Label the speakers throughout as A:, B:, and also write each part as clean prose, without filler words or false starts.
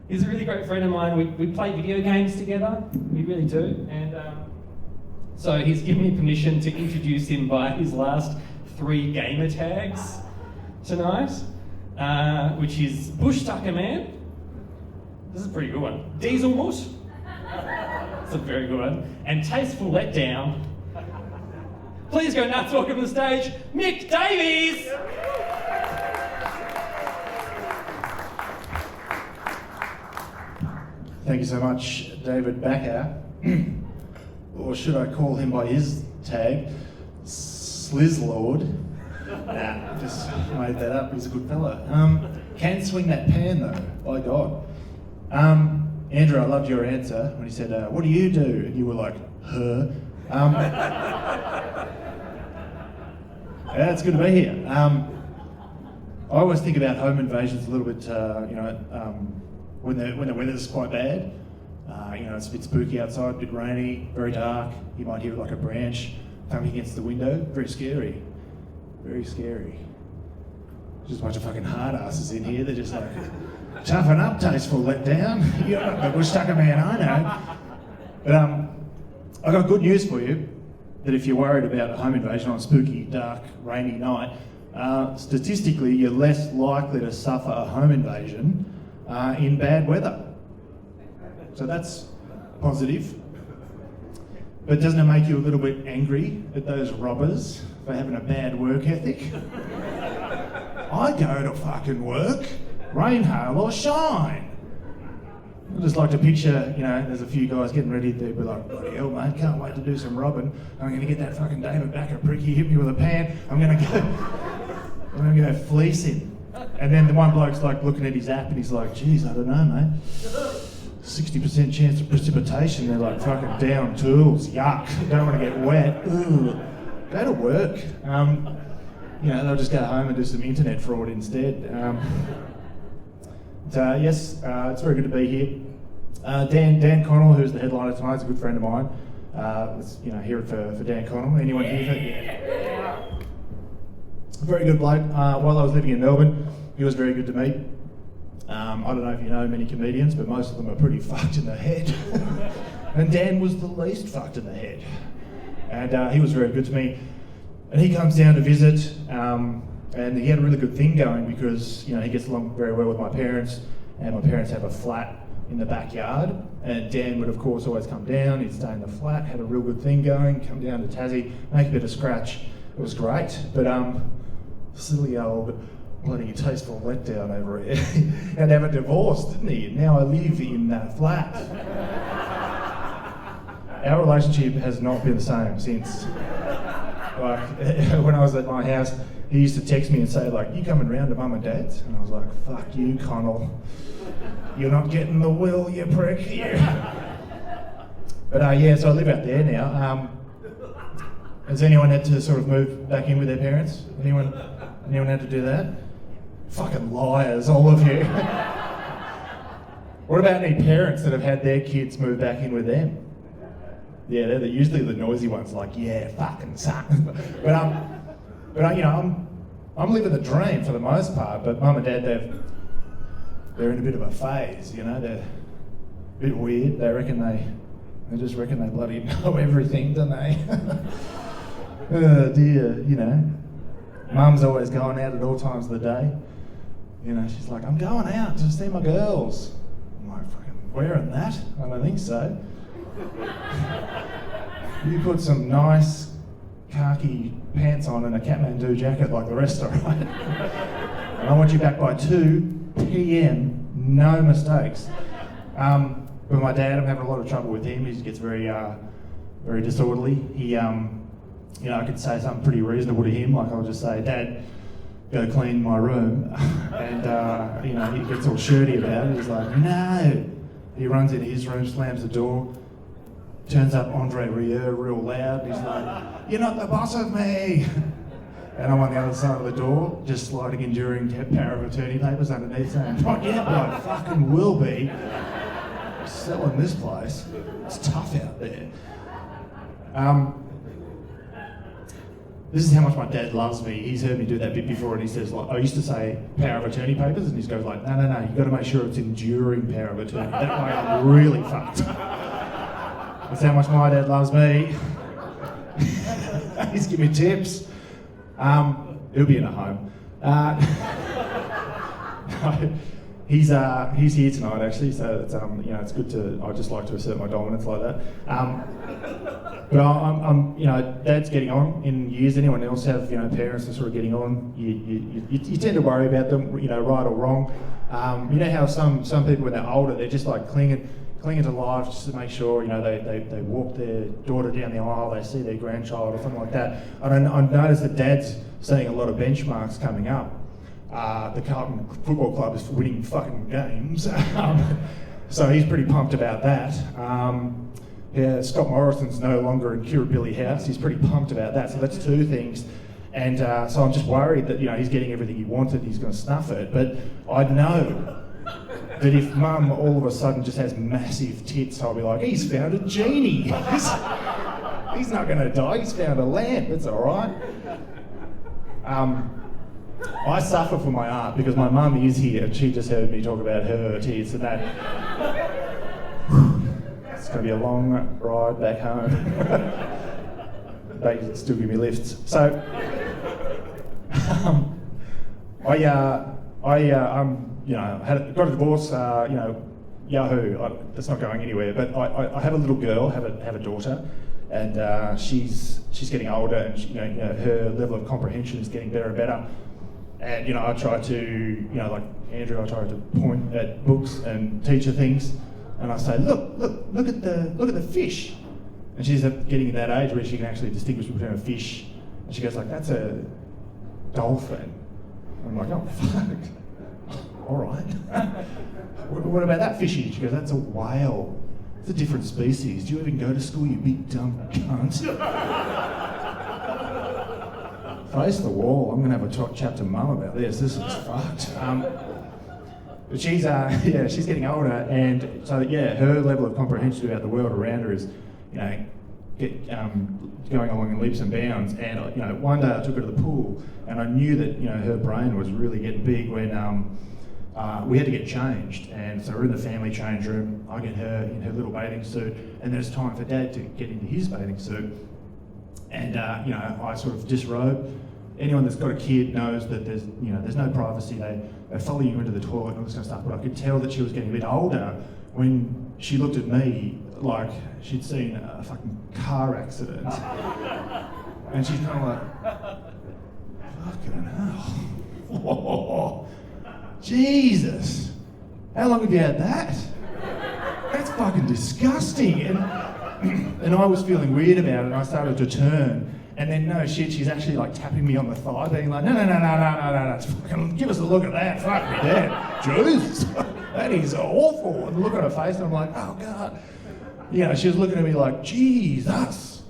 A: He's a really great friend of mine. We play video games together. We really do. And so he's given me permission to introduce him by his last 3 gamer tags tonight, which is Bush Tucker Man. This is a pretty good one. Diesel Mutt. That's a very good one. And Tasteful Letdown. Please go nuts, welcome to the stage, Mick Davies!
B: Thank you so much, David Backer. Or should I call him by his tag, Slizzlord? Nah, just made that up, he's a good fella. Can swing that pan though, by God. Andrew, I loved your answer when he said, what do you do? And you were like, her. Yeah, it's good to be here. I always think about home invasions a little bit, when the weather's quite bad. It's a bit spooky outside, a bit rainy, very dark. You might hear like a branch thumping against the window. Very scary. Very scary. Just a bunch of fucking hard asses in here. They're just like, toughen up, Tasteful Letdown. You're not the Bush Tucker Man, I know. But I've got good news for you. That if you're worried about a home invasion on a spooky, dark, rainy night, statistically you're less likely to suffer a home invasion in bad weather. So that's positive. But doesn't it make you a little bit angry at those robbers for having a bad work ethic? I go to fucking work, rain, hail or shine. I just like to picture, there's a few guys getting ready to be like, bloody hell, mate, can't wait to do some robbing. I'm going to get that fucking David Backer prick, he hit me with a pan. I'm going to go fleece him. And then the one bloke's like looking at his app and he's like, geez, I don't know, mate. 60% chance of precipitation. They're like, fucking down tools, yuck. Don't want to get wet. Ugh. Go to work. They'll just go home and do some internet fraud instead. Yes, it's very good to be here. Dan Connell, who's the headliner tonight, is a good friend of mine. Let's hear it for Dan Connell. Anyone here? Yeah. Very good bloke. While I was living in Melbourne, he was very good to me. I don't know if you know many comedians, but most of them are pretty fucked in the head. And Dan was the least fucked in the head. And he was very good to me. And he comes down to visit. And he had a really good thing going because, he gets along very well with my parents, and my parents have a flat in the backyard. And Dan would, of course, always come down. He'd stay in the flat, had a real good thing going, come down to Tassie, make a bit of scratch. It was great. But silly old bloody Tasteful Letdown over here. Had to have a divorce, didn't he? And now I live in that flat. Our relationship has not been the same since. Like, when I was at my house, he used to text me and say, like, you coming round to Mum and Dad's? And I was like, fuck you, Connell. You're not getting the will, you prick. But so I live out there now. Has anyone had to sort of move back in with their parents? Anyone had to do that? Fucking liars, all of you. What about any parents that have had their kids move back in with them? Yeah, they're usually the noisy ones, like, yeah, fucking son. But I'm living the dream for the most part. But Mum and Dad, they're in a bit of a phase. They're a bit weird. They just reckon they bloody know everything, don't they? Oh dear, Mum's always going out at all times of the day. She's like, I'm going out to see my girls. I'm like, fucking wearing that? I don't think so. You put some nice khaki pants on and a Kathmandu jacket like the rest, all right? And I want you back by 2 p.m, no mistakes. With my dad, I'm having a lot of trouble with him. He gets very disorderly. He, I could say something pretty reasonable to him, like I'll just say, Dad, go clean my room. And, he gets all shirty about it. He's like, no. He runs into his room, slams the door, turns up Andre Rieu real loud. He's like, you're not the boss of me. And I'm on the other side of the door, just sliding enduring power of attorney papers underneath saying, not yet, but I fucking will be. Selling this place. It's tough out there. this is how much my dad loves me. He's heard me do that bit before, and he says, like, I used to say power of attorney papers, and he goes like, no, you've got to make sure it's enduring power of attorney. That way I'm really fucked. That's how much my dad loves me. He's giving me tips. He'll be in a home. He's here tonight actually, so it's it's good to. I just like to assert my dominance like that. But I'm Dad's getting on in years. Anyone else have parents that are sort of getting on? You tend to worry about them, right or wrong. You know how some people when they're older they're just like clinging to life just to make sure they walk their daughter down the aisle, they see their grandchild or something like that. And I noticed that Dad's seeing a lot of benchmarks coming up. The Carlton Football Club is winning fucking games, so he's pretty pumped about that. Scott Morrison's no longer in Kirribilli House. He's pretty pumped about that. So that's two things. And so I'm just worried that he's getting everything he wanted. He's going to snuff it. But I know that if Mum all of a sudden just has massive tits, I'll be like, he's found a genie. He's not going to die. He's found a lamp. It's all right. I suffer for my art because my mum is here and she just heard me talk about her tits and that. It's going to be a long ride back home. They still give me lifts. So, got a divorce. Yahoo! That's not going anywhere. But I have a little girl, have a daughter, and she's getting older, and her level of comprehension is getting better and better. And I try to, like Andrew, I try to point at books and teach her things, and I say, look at the fish, and she's getting that age where she can actually distinguish between a fish, and she goes like, that's a dolphin. I'm like, oh fuck, all right. What about that fishy? She goes, that's a whale. It's a different species. Do you even go to school, you big dumb cunt? Face the wall. I'm going to have a chat to Mum about this. This is fucked. But she's getting older, and so her level of comprehension about the world around her is, going along in leaps and bounds. And one day I took her to the pool, and I knew that her brain was really getting big when we had to get changed. And so we're in the family change room. I get her in her little bathing suit, and there's time for Dad to get into his bathing suit. And I sort of disrobe. Anyone that's got a kid knows that there's no privacy. They follow you into the toilet and all this kind of stuff. But I could tell that she was getting a bit older when she looked at me like she'd seen a fucking car accident. And she's kind of like, fucking hell. Whoa. Jesus. How long have you had that? That's fucking disgusting. And I was feeling weird about it, and I started to turn. And then, no shit, she's actually like tapping me on the thigh, being like, no, fucking give us a look at that. Fuck me, Dad. Jesus, that is awful. And look at her face, and I'm like, oh God. She was looking at me like, Jesus,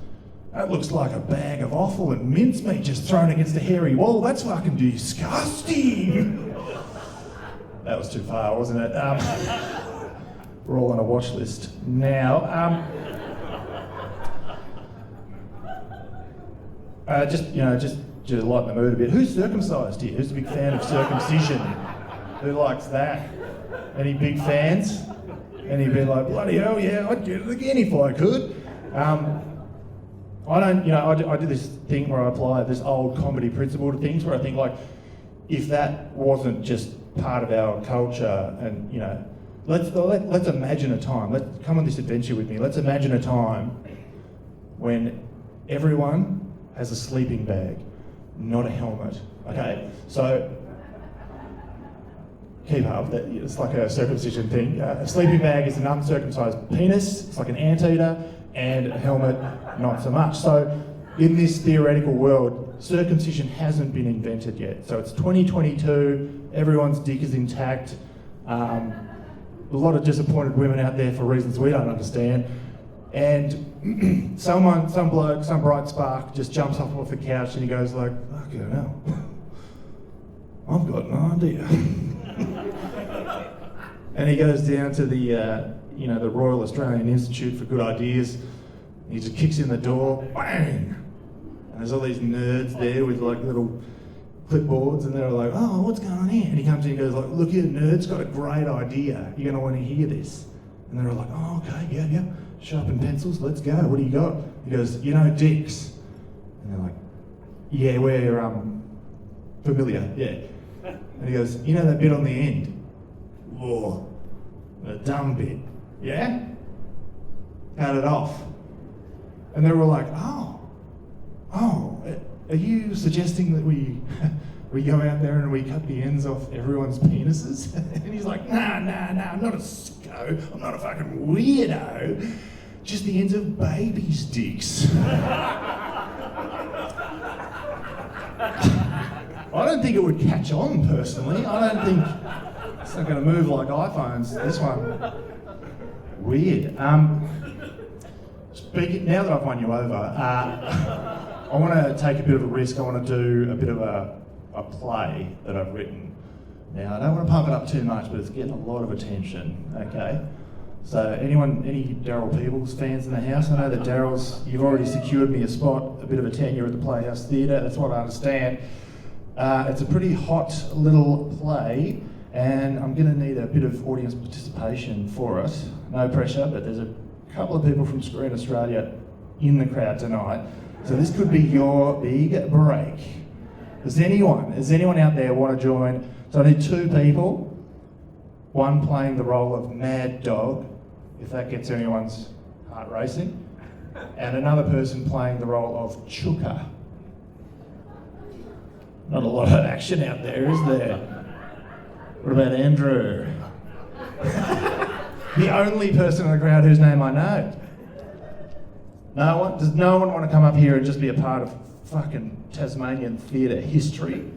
B: that looks like a bag of offal and mincemeat just thrown against a hairy wall. That's fucking disgusting. That was too far, wasn't it? We're all on a watch list now. Just to lighten the mood a bit. Who's circumcised here? Who's a big fan of circumcision? Who likes that? Any big fans? And he'd be like, bloody hell, yeah, I'd get it again if I could. I do this thing where I apply this old comedy principle to things where I think like, if that wasn't just part of our culture, and let's imagine a time. Come on this adventure with me. Let's imagine a time when everyone has a sleeping bag, not a helmet. Okay, so keep up. It's like a circumcision thing. A sleeping bag is an uncircumcised penis. It's like an anteater, and a helmet, not so much. So in this theoretical world, circumcision hasn't been invented yet. So it's 2022. Everyone's dick is intact. A lot of disappointed women out there for reasons we don't understand. And some bloke, some bright spark just jumps off the couch and he goes like, fucking hell, I've got an idea. And he goes down to the Royal Australian Institute for Good Ideas. He just kicks in the door, bang! And there's all these nerds there with like little clipboards, and they're like, oh, what's going on here? And he comes in and goes like, look here, nerds, got a great idea. You're gonna want to hear this. And they're all like, oh, okay, yeah. Sharpen pencils, let's go. What do you got? He goes, you know dicks. And they're like, yeah, we're familiar, yeah. And he goes, you know that bit on the end? Oh, the dumb bit, yeah? Cut it off. And they were like, oh, are you suggesting that we go out there and we cut the ends off everyone's penises? And he's like, nah, I'm not a sicko, I'm not a fucking weirdo, just the ends of babies' dicks. I don't think it would catch on personally. I don't think it's not going to move like iPhones. This one, weird. Speaking now that I've won you over, I want to take a bit of a risk. I want to do a bit of a play that I've written. Now I don't want to pump it up too much, but it's getting a lot of attention. Okay. So any Daryl Peebles fans in the house? I know that you've already secured me a spot, a bit of a tenure at the Playhouse Theatre. That's what I understand. It's a pretty hot little play, and I'm going to need a bit of audience participation for it. No pressure, but there's a couple of people from Screen Australia in the crowd tonight, so this could be your big break. Does anyone out there want to join? So I need two people, one playing the role of Mad Dog, if that gets anyone's heart racing, and another person playing the role of Chooker. Not a lot of action out there, is there? What about Andrew? The only person in the crowd whose name I know. No one? Does no one want to come up here and just be a part of fucking Tasmanian theatre history?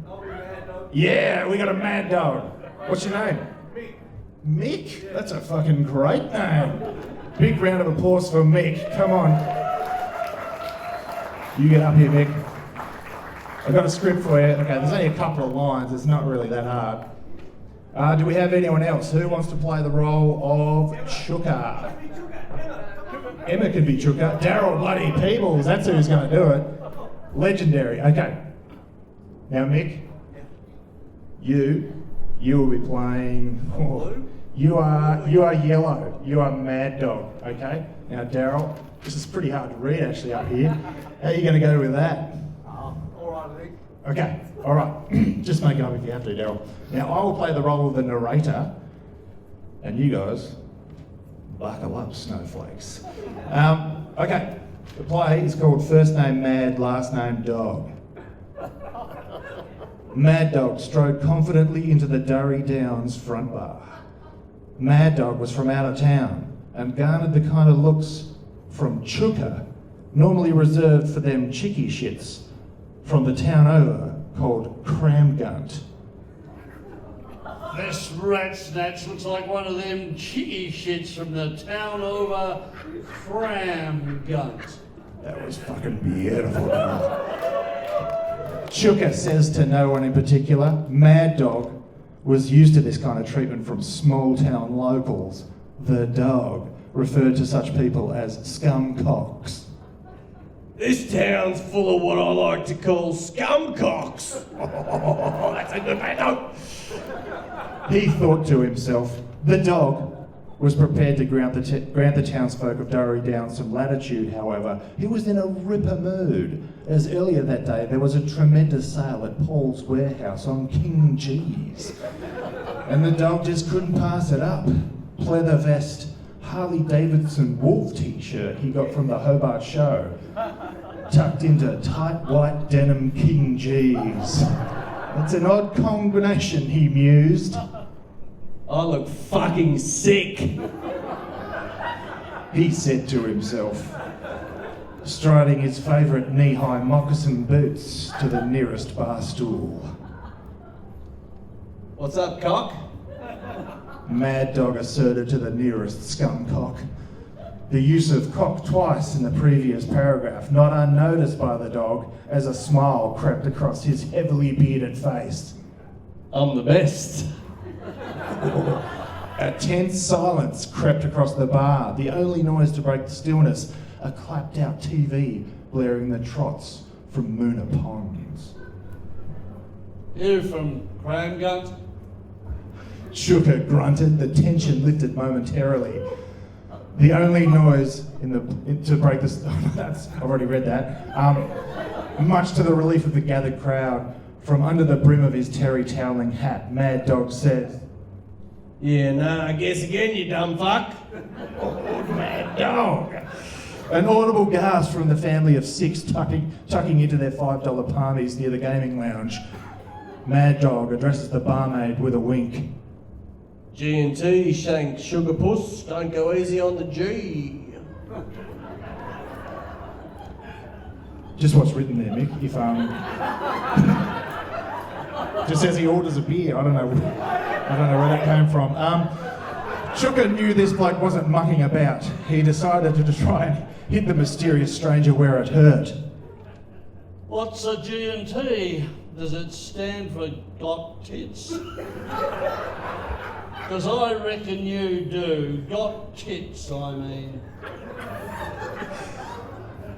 C: I'll be Mad Dog.
B: Yeah, we got a Mad Dog. What's your name?
C: Mick.
B: Mick? Yeah. That's a fucking great name. Big round of applause for Mick. Come on. You get up here, Mick. I've got a script for you. Okay, there's only a couple of lines. It's not really that hard. Do we have anyone else? Who wants to play the role of Chooker? Emma could be Chooker. Daryl bloody Peebles. That's who's going to do it. Legendary. Okay. Now, Mick, you will be playing. Oh, you are yellow. You are Mad Dog. Okay. Now, Daryl, this is pretty hard to read actually up here. How are you going to go with that? Okay, all right. Just make it up if you have to, Daryl. Now, I will play the role of the narrator, and you guys, buckle up, snowflakes. Okay, the play is called First Name Mad, Last Name Dog. Mad Dog strode confidently into the Durry Downs front bar. Mad Dog was from out of town and garnered the kind of looks from Chooker normally reserved for them chicky shits from the town over called Cramgunt.
D: This rat snatch looks like one of them chicky shits from the town over Cramgunt.
B: That was fucking beautiful. Chooker says to no one in particular, Mad Dog was used to this kind of treatment from small town locals. The dog referred to such people as scumcocks.
D: This town's full of what I like to call scumcocks.
B: Oh, that's a good Mad Dog. He thought to himself, the dog was prepared to grant the townsfolk of Durry Downs some latitude, however. He was in a ripper mood, as earlier that day there was a tremendous sale at Paul's Warehouse on King G's. And the dog just couldn't pass it up. Pleather vest, Harley Davidson wolf t-shirt he got from the Hobart show, tucked into tight white denim King G's. It's an odd combination, he mused.
D: I look fucking sick.
B: He said to himself, striding his favourite knee-high moccasin boots to the nearest bar stool.
D: What's up, cock?
B: Mad Dog asserted to the nearest scumcock. The use of cock twice in the previous paragraph, not unnoticed by the dog, as a smile crept across his heavily bearded face.
D: I'm the best.
B: A tense silence crept across the bar, the only noise to break the stillness, a clapped-out TV blaring the trots from Moona Ponds.
D: You from Cramgut?
B: Chuka grunted, the tension lifted momentarily. The only noise to break this, I've already read that, much to the relief of the gathered crowd, from under the brim of his terry toweling hat, Mad Dog said,
C: Yeah, nah, I guess again, you dumb fuck.
B: "Oh, Mad Dog." An audible gasp from the family of six tucking into their $5 palmies near the gaming lounge. Mad Dog addresses the barmaid with a wink.
C: G&T, shank, sugar puss, don't go easy on the G.
B: Just what's written there, Mick. If just says he orders a beer. I don't know where that came from. Chuka knew this bloke wasn't mucking about. He decided to try and hit the mysterious stranger where it hurt.
D: What's a G&T? Does it stand for got tits? Because I reckon you do. Got tits, I mean.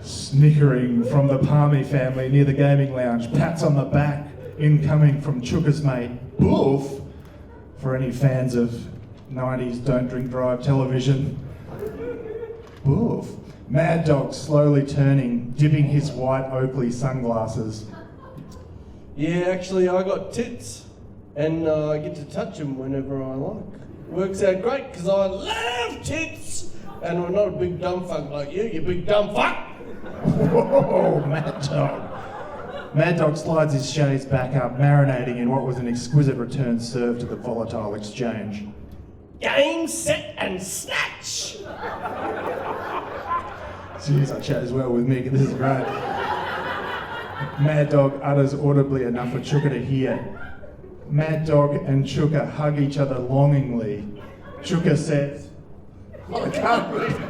B: Snickering from the Palmy family near the gaming lounge, pats on the back incoming from Chuka's mate, Boof, for any fans of 90s Don't Drink Drive television. Boof. Mad Dog slowly turning, dipping his white Oakley sunglasses.
C: Yeah, actually, I got tits, and I get to touch them whenever I like. Works out great, because I love tits, and I'm not a big dumb fuck like you big dumb fuck.
B: Whoa, Mad Dog. Mad Dog slides his shades back up, marinating in what was an exquisite return served to the volatile exchange.
C: Game, set, and snatch.
B: Jeez, I chat as well with Mick, this is great. Mad Dog utters audibly enough for Chuka to hear. Mad Dog and Chuka hug each other longingly. Chuka says, I can't believe it.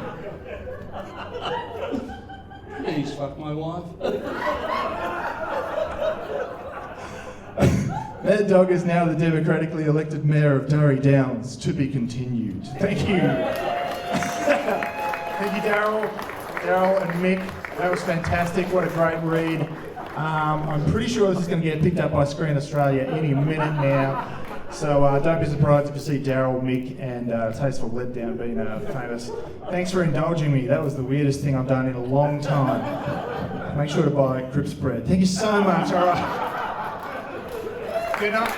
D: Please fuck my wife.
B: Mad Dog is now the democratically elected mayor of Durry Downs. To be continued. Thank you. Thank you, Daryl and Mick. That was fantastic. What a great read. I'm pretty sure this is going to get picked up by Screen Australia any minute now. So don't be surprised if you see Daryl, Mick, and Tasteful Letdown being famous. Thanks for indulging me. That was the weirdest thing I've done in a long time. Make sure to buy Cripps bread. Thank you so much. All right. Good night.